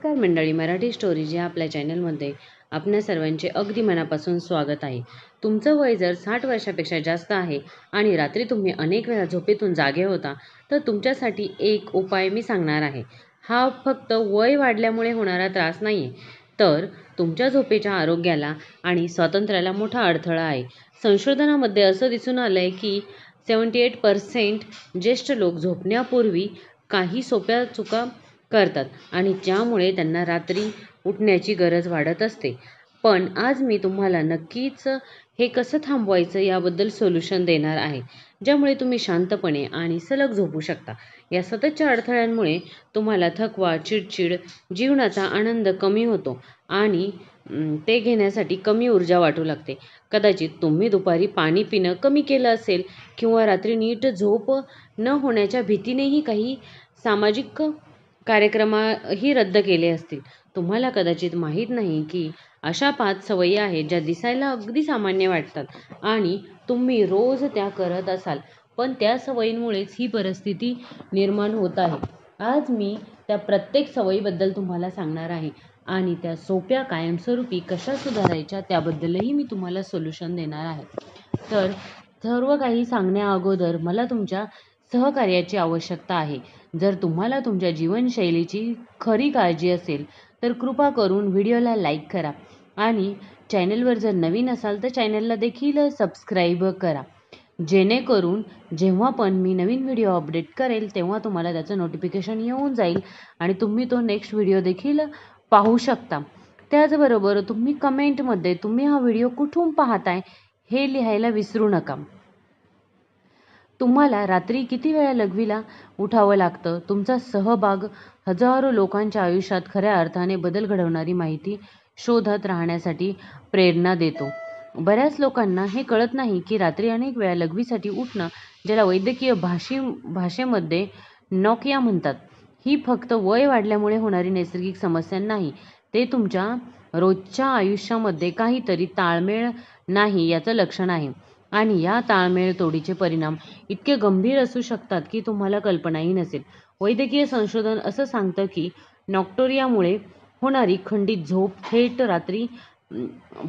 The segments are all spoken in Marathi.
नमस्कार मंडळी, मराठी स्टोरीज या आपल्या चॅनलमध्ये आपणा सर्वांचे अगदी मनापासून स्वागत आहे. तुमचं वय जर 60 वर्षापेक्षा जास्त आहे आणि रात्री तुम्ही अनेक वेळा झोपेतून जागे होता, तर तुमच्यासाठी एक उपाय मी सांगणार आहे. हा फक्त वय वाढल्यामुळे होणारा त्रास नाही आहे, तर तुमच्या झोपेच्या आरोग्याला आणि स्वातंत्र्याला मोठा अडथळा आहे. संशोधनामध्ये असं दिसून आलं आहे की 78% ज्येष्ठ लोक झोपण्यापूर्वी काही सोप्या चुका करतात आणि ज्यामुळे त्यांना रात्री उठण्याची गरज वाढत असते. पण आज मी तुम्हाला नक्कीच हे कसं थांबवायचं याबद्दल सोल्युशन देणार आहे, ज्यामुळे तुम्ही शांतपणे आणि सलग झोपू शकता. या सततच्या अडथळ्यांमुळे तुम्हाला थकवा, चिडचिड, जीवनाचा आनंद कमी होतो आणि ते घेण्यासाठी कमी ऊर्जा वाटू लागते. कदाचित तुम्ही दुपारी पाणी पिणं कमी केलं असेल किंवा रात्री नीट झोप न होण्याच्या भीतीनेही काही सामाजिक कार्यक्रमही रद्द केले असतील. तुम्हाला कदाचित माहीत नाही की अशा 5 सवयी आहेत ज्या दिसायला अगदी सामान्य वाटतात आणि तुम्ही रोज त्या करत असाल, पण त्या सवयींमुळेच ही परिस्थिती निर्माण होत आहे. आज मी त्या प्रत्येक सवयीबद्दल तुम्हाला सांगणार आहे आणि त्या सोप्या, कायमस्वरूपी कशा सुधारायच्या त्याबद्दलही मी तुम्हाला सोल्युशन देणार आहे. तर सर्व काही सांगण्याअगोदर मला तुमच्या सहकार्याची आवश्यकता आहे. जर तुम्हाला तुमच्या जीवनशैलीची खरी काळजी असेल तर कृपा करून व्हिडिओला लाईक करा आणि चॅनलवर जर नवीन असाल तर चॅनलला देखील सबस्क्राईब करा, जेणेकरून जेव्हा पण मी नवीन व्हिडिओ अपडेट करेल तेव्हा तुम्हाला त्याचं नोटिफिकेशन येऊन जाईल आणि तुम्ही तो नेक्स्ट व्हिडिओ देखील पाहू शकता. त्याचबरोबर तुम्ही कमेंटमध्ये तुम्ही हा व्हिडिओ कुठून पाहताय हे लिहायला विसरू नका. तुम्हाला रात्री किती वेळा लघवीला उठावं लागतं? तुमचा सहभाग हजारो लोकांच्या आयुष्यात खऱ्या अर्थाने बदल घडवणारी माहिती शोधत राहण्यासाठी प्रेरणा देतो. बऱ्याच लोकांना हे कळत नाही की रात्री अनेक वेळा लघवीसाठी उठणं, ज्याला वैद्यकीय भाषेमध्ये नॉकिया म्हणतात, ही फक्त वय वाढल्यामुळे होणारी नैसर्गिक समस्या नाही. ते तुमच्या रोजच्या आयुष्यामध्ये काहीतरी ताळमेळ नाही याचं लक्षण आहे आणि या ताळमेळ तोडीचे परिणाम इतके गंभीर असू शकतात की तुम्हाला कल्पनाही नसेल. वैद्यकीय संशोधन असं सांगतं की नॉक्टोरियामुळे होणारी खंडित झोप, थेट रात्री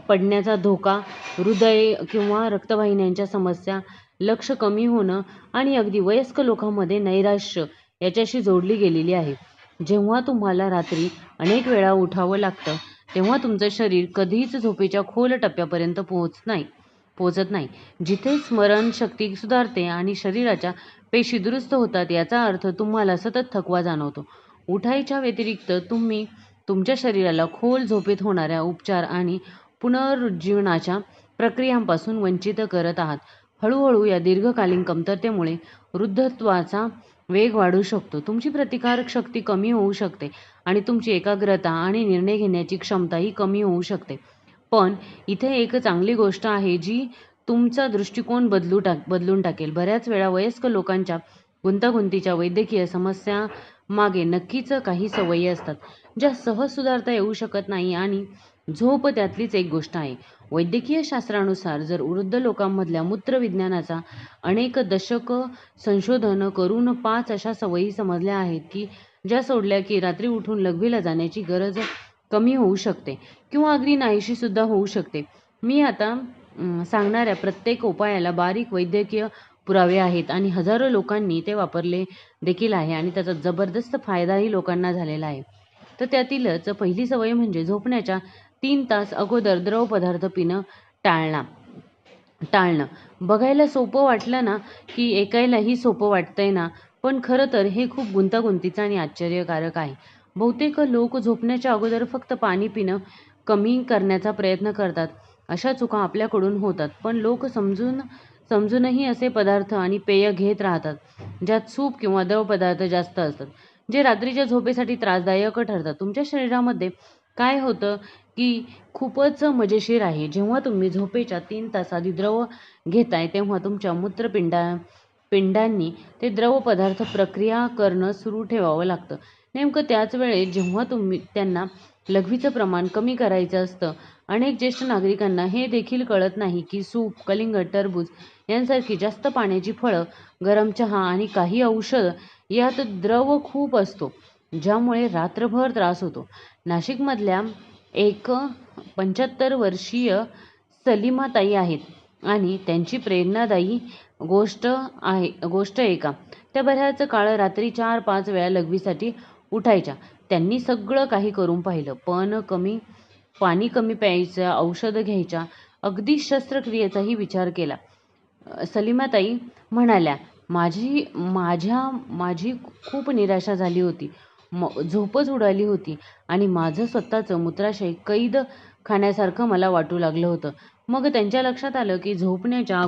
पडण्याचा धोका, हृदय किंवा रक्तवाहिन्यांच्या समस्या, लक्ष कमी होणं आणि अगदी वयस्क लोकांमध्ये नैराश्य याच्याशी जोडली गेलेली आहे. जेव्हा तुम्हाला रात्री अनेक वेळा उठावं लागतं तेव्हा तुमचं शरीर कधीच झोपेच्या खोल टप्प्यापर्यंत पोहोचत नाही, जिथे स्मरणशक्ती सुधारते आणि शरीराच्या पेशी दुरुस्त होतात. याचा अर्थ तुम्हाला सतत थकवा जाणवतो. उठायच्या व्यतिरिक्त तुम्ही तुमच्या शरीराला खोल झोपेत होणाऱ्या उपचार आणि पुनरुज्जीवनाच्या प्रक्रियांपासून वंचित करत आहात. हळूहळू या दीर्घकालीन कमतरतेमुळे वृद्धत्वाचा वेग वाढू शकतो, तुमची प्रतिकारक शक्ती कमी होऊ शकते आणि तुमची एकाग्रता आणि निर्णय घेण्याची क्षमताही कमी होऊ शकते. पण इथे एक चांगली गोष्ट आहे जी तुमचा दृष्टिकोन बदलून टाकेल. बऱ्याच वेळा वयस्क लोकांच्या गुंतागुंतीच्या वैद्यकीय समस्या मागे नक्कीच काही सवयी असतात ज्या सहज सुधारता येऊ शकत नाही आणि झोप त्यातलीच एक गोष्ट आहे. वैद्यकीय शास्त्रानुसार जर वृद्ध लोकांमधल्या मूत्रविज्ञानाचा अनेक दशक संशोधन करून 5 अशा सवयी समजल्या आहेत की ज्या सोडल्या की रात्री उठून लघवीला जाण्याची गरज कमी होऊ शकते किंवा अगदी नाहीशी सुद्धा होऊ शकते. मी आता सांगणाऱ्या प्रत्येक उपायाला बारीक वैद्यकीय पुरावे आहेत आणि हजारो लोकांनी ते वापरले देखील आहे आणि त्याचा जबरदस्त फायदाही लोकांना झालेला आहे. तर त्यातीलच पहिली सवय म्हणजे झोपण्याच्या 3 तास अगोदर द्रव पदार्थ पिणं टाळणं. बघायला सोपं वाटलं ना, की ऐकायलाही सोपं वाटतंय ना, पण खरं तर हे खूप गुंतागुंतीचं आणि आश्चर्यकारक आहे. बहुतेक लोक झोपण्याच्या अगोदर फक्त पाणी पिणं कमी करण्याचा प्रयत्न करतात. अशा चुका आपल्याकडून होतात, पण लोक समजूनही असे पदार्थ आणि पेय घेत राहतात ज्यात सूप किंवा द्रव पदार्थ जास्त असतात, जे रात्रीच्या झोपेसाठी त्रासदायक ठरतात. तुमच्या शरीरामध्ये काय होतं की खूपच मजेशीर आहे. जेव्हा तुम्ही झोपेच्या 3 तास आधी द्रव घेताय तेव्हा तुमच्या मूत्रपिंडांनी ते द्रव पदार्थ प्रक्रिया करणं सुरू ठेवावं लागतं. नेमकं त्याच वेळेत जेव्हा त्यांना लघवीचं प्रमाण कमी करायचं असतं. अनेक ज्येष्ठ नागरिकांना हे देखील कळत नाही की सूप, कलिंगड, टरबूज यांसारखी जास्त पाण्याची फळं, गरम चहा आणि काही औषध यात द्रव खूप असतो, ज्यामुळे रात्रभर त्रास होतो. नाशिकमधल्या एक 75 वर्षीय सलीमाताई आहेत आणि त्यांची प्रेरणादायी गोष्ट का त्या बऱ्याच काळ रात्री 4-5 वेळा लघवीसाठी उठायच्या. त्यांनी सगळं काही करून पाहिलं, पण पाणी कमी प्यायचं, औषधं घ्यायच्या, अगदी शस्त्रक्रियेचाही विचार केला. सलीमाताई म्हणाल्या, माझी खूप निराशा झाली होती. झोपच उडाली होती आणि माझं स्वतःचं मूत्राशय कैद खाण्यासारखं मला वाटू लागलं होतं. मग त्यांच्या लक्षात आलं की झोपण्याच्या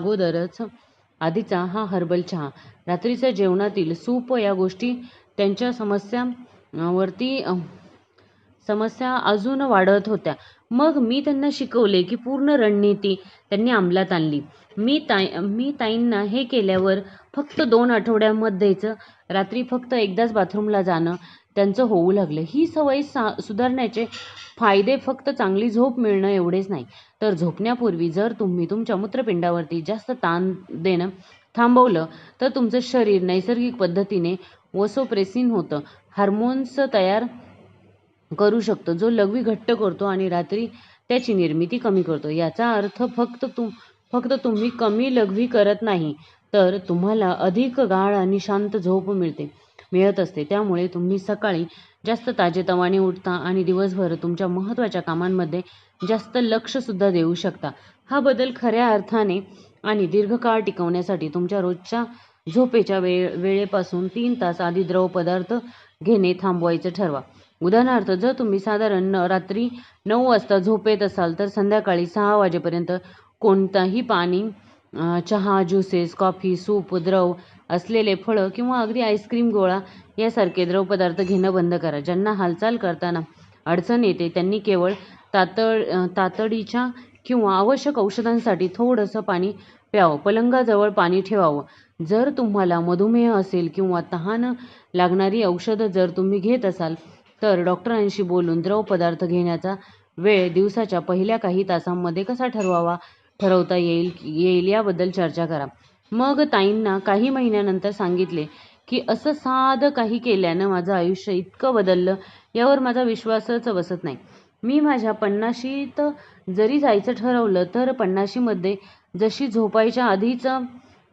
आधीचा हा हर्बल चहा, रात्रीच्या जेवणातील सूप या गोष्टी त्यांच्या समस्या अजून वाढत होत्या. मग मी त्यांना शिकवले की पूर्ण रणनीती त्यांनी अंमलात आणली. मी ताईंना हे केल्यावर फक्त 2 आठवड्यांमध्येच रात्री फक्त एकदाच बाथरूमला जाणं त्यांचं होऊ लागलं. ही सवय सुधारण्याचे फायदे फक्त चांगली झोप मिळणं एवढेच नाही, तर झोपण्यापूर्वी जर तुम्ही तुमच्या मूत्रपिंडावरती जास्त ताण देणं थांबवलं तर तुमचं शरीर नैसर्गिक पद्धतीने वसोप्रेसिन होतं हार्मोन्स तयार करू शकतो, जो लघवी घट्ट करतो आणि रात्री त्याची निर्मिती कमी करतो. याचा अर्थ फक्त तुम्ही कमी लघवी करत नाही, तर तुम्हाला अधिक गाढ आणि शांत झोप मिळत असते. त्यामुळे तुम्ही सकाळी जास्त ताजेतवाने उठता आणि दिवसभर तुमच्या महत्त्वाच्या कामांमध्ये जास्त लक्षसुद्धा देऊ शकता. हा बदल खऱ्या अर्थाने आणि दीर्घकाळ टिकवण्यासाठी तुमच्या रोजच्या झोपेच्या वेळेपासून 3 तास आधी द्रव पदार्थ घेणे थांबवायचं ठरवा. उदाहरणार्थ, जर तुम्ही साधारण रात्री 9 वाजता झोपेत असाल तर संध्याकाळी 6 वाजेपर्यंत कोणताही पाणी, चहा, ज्युसेस, कॉफी, सूप, द्रव असलेले फळं किंवा अगदी आईस्क्रीम, गोळा यासारखे द्रवपदार्थ घेणं बंद करा. ज्यांना हालचाल करताना अडचण येते त्यांनी केवळ तातडीच्या किंवा आवश्यक औषधांसाठी थोडंसं पाणी प्यावं. पलंगाजवळ पाणी ठेवावं. जर तुम्हाला मधुमेह असेल किंवा तहान लागणारी औषधं जर तुम्ही घेत असाल तर डॉक्टरांशी बोलून द्रव पदार्थ घेण्याचा वेळ दिवसाच्या पहिल्या काही तासांमध्ये कसा ठरवता येईल याबद्दल चर्चा करा. मग ताईंना काही महिन्यानंतर सांगितले की असं साधं काही केल्यानं माझं आयुष्य इतकं बदललं, यावर माझा विश्वासच बसत नाही. मी माझ्या 50शीत जरी जायचं ठरवलं तर 50मध्ये जशी झोपायच्या आधीच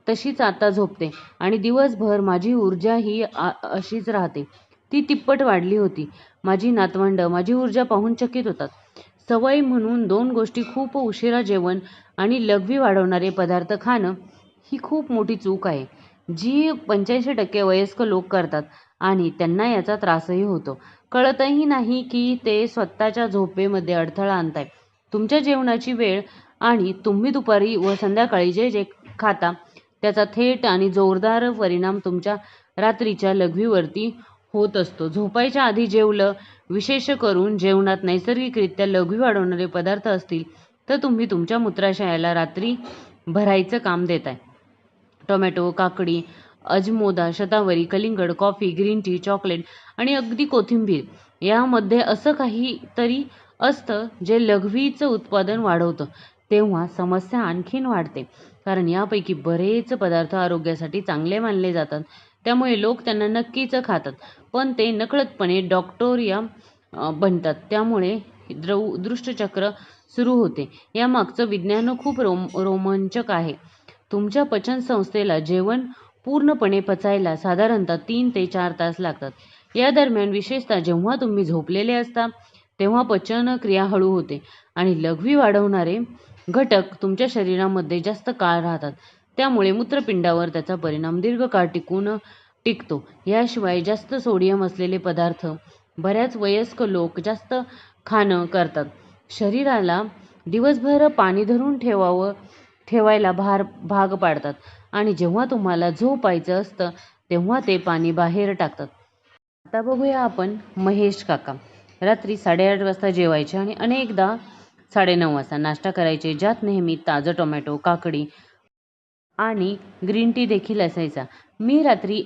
तशीच आता झोपते आणि दिवसभर माझी ऊर्जा ही अशीच राहते. ती तिप्पट वाढली होती. माझी नातवंडं माझी ऊर्जा पाहून चकित होतात. सवय म्हणून 2 गोष्टी, खूप उशिरा जेवण आणि लघवी वाढवणारे पदार्थ खाणं, ही खूप मोठी चूक आहे जी 85% वयस्क लोक करतात आणि त्यांना याचा त्रासही होतो. कळतही नाही की ते स्वतःच्या झोपेमध्ये अडथळा आणताय. तुमच्या जेवणाची वेळ आणि तुम्ही दुपारी व संध्याकाळी जे खाता त्याचा थेट आणि जोरदार परिणाम तुमच्या रात्रीच्या लघवीवरती होत असतो. झोपायच्या आधी जेवलं, विशेष करून जेवणात नैसर्गिकरित्या लघवी वाढवणारे पदार्थ असतील तर तुम्ही तुमच्या मूत्राशयाला रात्री भरायचं काम देताय. टोमॅटो, काकडी, अजमोदा, शतावरी, कलिंगड, कॉफी, ग्रीन टी, चॉकलेट आणि अगदी कोथिंबीर यामध्ये असं काहीतरी असतं जे लघवीचं उत्पादन वाढवतं. तेव्हा समस्या आणखीन वाढते, कारण यापैकी बरेच पदार्थ आरोग्यासाठी चांगले मानले जातात. त्यामुळे लोक त्यांना नक्कीच खातात, पण ते नकळतपणे डॉक्टोरिया बनतात. त्यामुळे दुष्टचक्र सुरू होते. यामागचं विज्ञान खूप रोमांचक आहे. तुमच्या पचनसंस्थेला जेवण पूर्णपणे पचायला साधारणतः 3 ते 4 तास लागतात. या दरम्यान, विशेषतः जेव्हा तुम्ही झोपलेले असता, तेव्हा पचन क्रिया हळू होते आणि लघवी वाढवणारे घटक तुमच्या शरीरामध्ये जास्त काळ राहतात. त्यामुळे मूत्रपिंडावर त्याचा परिणाम दीर्घकाळ टिकतो. याशिवाय जास्त सोडियम असलेले पदार्थ बऱ्याच वयस्क लोक जास्त खाणं करतात. शरीराला दिवसभर पाणी धरून ठेवायला भाग पाडतात आणि जेव्हा तुम्हाला झोपायचं असतं तेव्हा ते पाणी बाहेर टाकतात. आता बघूया आपण महेश काका. रात्री 8:30 वाजता जेवायचे आणि अनेकदा 9:30 वाजता नाश्ता करायचे, ज्यात नेहमी ताजं टोमॅटो, काकडी आणि ग्रीन टी देखील असायचा. मी रात्री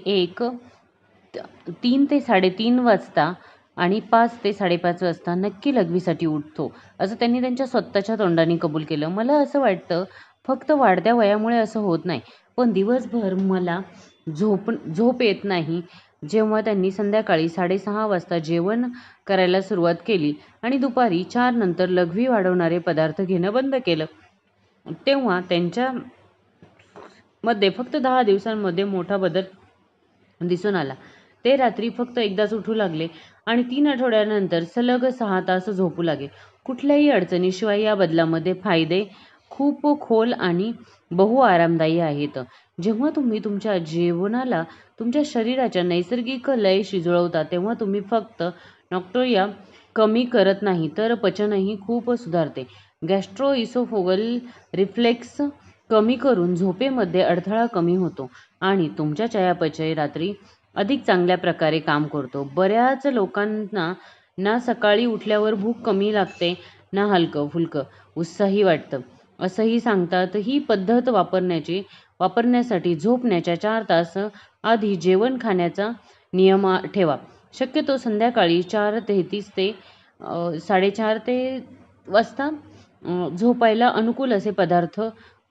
3 ते 3:30 वाजता आणि 5 ते 5:30 वाजता नक्की लघवीसाठी उठतो, असं त्यांनी त्यांच्या स्वतःच्या तोंडाने कबूल केलं. मला असं वाटतं फक्त वाढत्या वयामुळे असं होत नाही, पण दिवसभर मला झोप येत नाही जेव्हा त्यांनी संध्याकाळी 6:30 वाजता जेवण करायला सुरुवात केली आणि दुपारी 4 नंतर लघवी वाढवणारे पदार्थ घेणं बंद केलं, तेव्हा त्यांच्यामध्ये फक्त 10 दिवसांमध्ये मोठा बदल दिसून आला. ते रात्री फक्त एकदाच उठू लागले आणि 3 आठवड्यानंतर सलग 6 तास झोपू लागले. कुठल्याही अडचणीशिवाय या बदलामध्ये फायदे खूप खोल आणि बहु आरामदायी आहेत. जेव्हा तुम्ही तुमच्या जीवनाला तुमच्या शरीराच्या नैसर्गिक लयशी जुळवता, तेव्हा तुम्ही फक्त नॉक्टोरिया कमी करत नाही, तर पचनही खूप सुधारते. गॅस्ट्रोइसोफेगल रिफ्लेक्स कमी करून झोपेमध्ये अडथळा कमी होतो आणि तुमच्या चयापचय रात्री अधिक चांगल्या प्रकारे काम करतो. बऱ्याच लोकांना ना सकाळी उठल्यावर भूक कमी लागते, ना हलकं-फुलकं उत्साही वाटतं. असंही सांगतात. ही पद्धत वापरण्यासाठी झोपण्याच्या 4 तास आधी जेवण खाण्याचा नियम ठेवा. शक्यतो संध्याकाळी 4:33 ते 4:30 वाजता झोपायला अनुकूल असे पदार्थ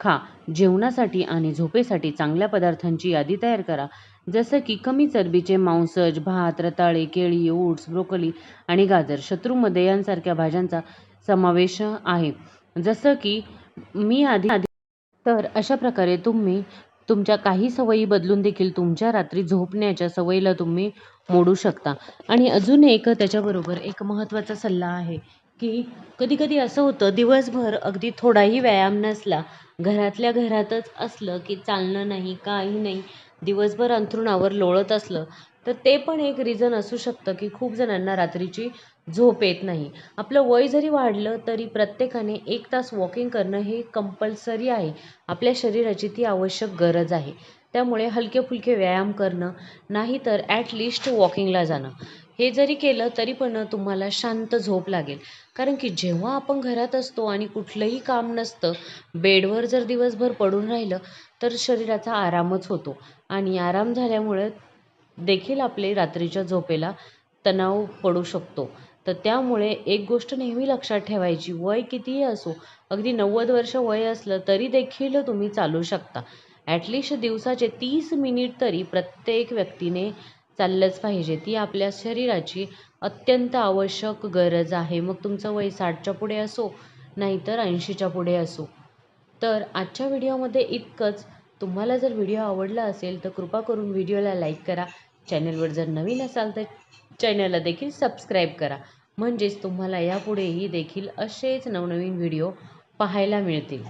खा. जेवणासाठी आणि झोपेसाठी चांगल्या पदार्थांची यादी तयार करा, जसं की कमी चरबीचे मांसज, भात, रताळे, केळी, ओट्स, ब्रोकोली आणि गाजर. शत्रुमध्ये यांसारख्या भाज्यांचा समावेश आहे, जसं की मी आधी. तर अशा प्रकारे तुम्ही तुमच्या काही सवयी बदलून देखील तुमच्या रात्री झोपण्याच्या सवयीला तुम्ही मोडू शकता. आणि अजून एक त्याच्याबरोबर एक महत्त्वाचा सल्ला आहे, की कधी-कधी असं होतं, दिवसभर अगदी थोडाही व्यायाम नसला, घरातल्या घरातच असलं, की चालणं नाही, काही नाही, दिवसभर अंथरुणावर लोळत असलं, तर ते पण एक रिझन असू शकतं, की खूप जणांना रात्रीची झोप येत नाही. आपलं वय जरी वाढलं तरी प्रत्येकाने 1 तास वॉकिंग करणं हे कंपल्सरी आहे. आपल्या शरीराची ती आवश्यक गरज आहे. त्यामुळे हलके-फुलके व्यायाम करणं, नाहीतर ॲटलिस्ट वॉकिंगला जाणं. हे जरी केलं तरी पण तुम्हाला शांत झोप लागेल. कारण की जेव्हा आपण घरात असतो आणि कुठलंही काम नसतं, बेडवर जर दिवसभर पडून राहिलं, तर शरीराचा आरामच होतो आणि आराम झाल्यामुळे देखील आपले रात्रीच्या झोपेला तणाव पडू शकतो. तर त्यामुळे एक गोष्ट नेहमी लक्षात ठेवायची, वय कितीही असो, अगदी 90 वर्ष वय असलं तरी देखील तुम्ही चालू शकता. ॲटलिस्ट दिवसाचे 30 मिनिट तरी प्रत्येक व्यक्तीने चाललंच पाहिजे. ती आपल्या शरीराची अत्यंत आवश्यक गरज आहे. मग तुमचं वय 60च्या पुढे असो, नाहीतर 80च्या पुढे असो. तर आजच्या व्हिडिओमध्ये इतकंच. तुम्हाला जर व्हिडिओ आवडला असेल तर कृपा करून व्हिडिओला लाईक करा. चॅनलवर जर नवीन असाल तर चॅनलला देखील सबस्क्राईब करा. म्हणजेच तुम्हाला यापुढेही देखील असेच नवनवीन व्हिडिओ पाहायला मिळतील.